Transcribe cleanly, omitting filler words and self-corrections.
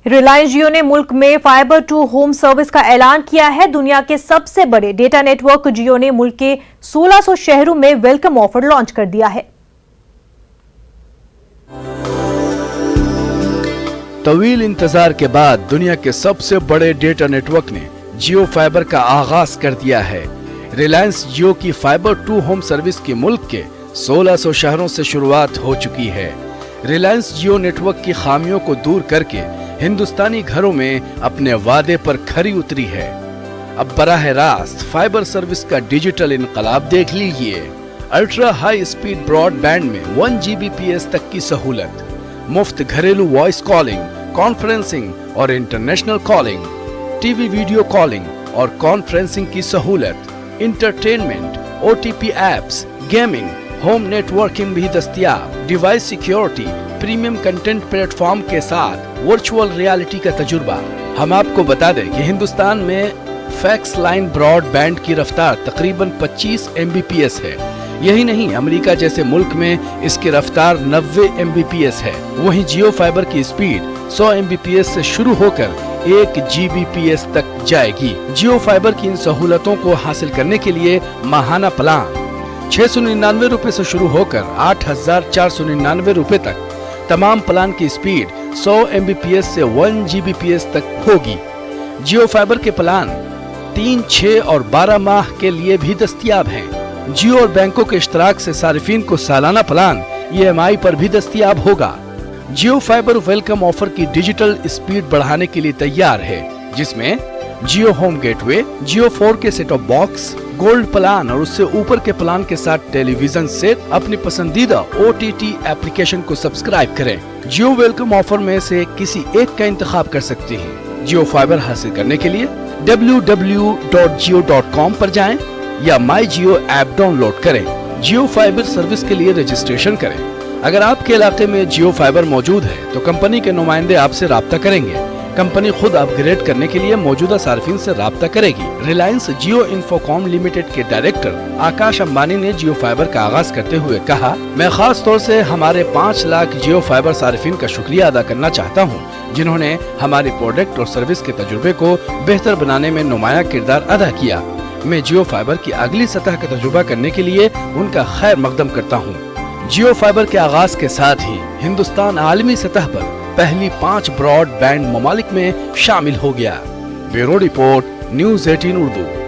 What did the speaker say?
रिलायंस जियो ने मुल्क में फाइबर टू होम सर्विस का ऐलान किया है। दुनिया के सबसे बड़े डेटा नेटवर्क जियो ने मुल्क के 1600 शहरों में वेलकम ऑफर लॉन्च कर दिया है। तवील इंतजार के बाद दुनिया के सबसे बड़े डेटा नेटवर्क ने जियो फाइबर का आगाज कर दिया है। रिलायंस जियो की फाइबर टू होम सर्विस की मुल्क के 1600 शहरों से शुरुआत हो चुकी है। रिलायंस जियो नेटवर्क की खामियों को दूर करके हिंदुस्तानी घरों में अपने वादे पर खरी उतरी है। अब बराह रास्त फाइबर सर्विस का डिजिटल इनकलाब देख लीजिए। अल्ट्रा हाई स्पीड ब्रॉडबैंड में 1 Gbps तक की सहूलत, मुफ्त घरेलू वॉइस कॉलिंग, कॉन्फ्रेंसिंग और international calling, TV video calling और कॉन्फ्रेंसिंग की सहूलत, entertainment, OTP apps, gaming, home networking भी दस्तयाब, device security, premium content platform के साथ वर्चुअल रियलिटी का तजुर्बा। हम आपको बता दें कि हिंदुस्तान में फैक्स लाइन ब्रॉडबैंड की रफ्तार तकरीबन 25 Mbps है। यही नहीं, अमेरिका जैसे मुल्क में इसकी रफ्तार 90 Mbps है। वहीं जियो फाइबर की स्पीड 100 Mbps से शुरू होकर 1 Gbps तक जाएगी। जियो फाइबर की इन सहूलतों को हासिल करने के लिए माहाना प्लान 699 रुपए से शुरू होकर 8,499 रुपए तक, तमाम प्लान की स्पीड 100 Mbps से 1 Gbps तक होगी। जियो फाइबर के प्लान 3, 6 और 12 माह के लिए भी दस्तयाब हैं। जियो और बैंकों के इश्तराक से सारिफीन को सालाना प्लान EMI पर भी दस्तयाब होगा। जियो फाइबर वेलकम ऑफर की डिजिटल स्पीड बढ़ाने के लिए तैयार है, जिसमें Jio home gateway, Jio 4K set top box, gold plan और उससे ऊपर के प्लान के साथ टेलीविजन सेट, अपनी पसंदीदा OTT एप्लीकेशन को सब्सक्राइब करें। जियो वेलकम ऑफर में से किसी एक का इंतखाब कर सकते हैं। जियो फाइबर हासिल करने के लिए www.jio.com पर जाएं या माई जियो ऐप डाउनलोड करें। जियो फाइबर सर्विस के लिए रजिस्ट्रेशन करें। अगर आपके इलाके में जियो फाइबर मौजूद है तो कंपनी के नुमाइंदे आपसे राब्ता करेंगे। कंपनी खुद अपग्रेड करने के लिए मौजूदा सार्फिन से राब्ता करेगी। रिलायंस जियो इन्फोकॉम लिमिटेड के डायरेक्टर आकाश अंबानी ने जियो फाइबर का आगाज करते हुए कहा, मैं खास तौर से हमारे 5 लाख जियो फाइबर सार्फिन का शुक्रिया अदा करना चाहता हूं, जिन्होंने हमारी प्रोडक्ट और सर्विस के तजुर्बे को बेहतर बनाने में नुमाया किरदार अदा किया। मैं जियो फाइबर की अगली सतह का तजुर्बा करने के लिए उनका खैर मकदम करता हूँ। जियो फाइबर के आगाज के साथ ही हिंदुस्तान आलमी सतह पर पहली 5 ब्रॉडबैंड ममालिक में शामिल हो गया। Bureau report, news 18 Urdu.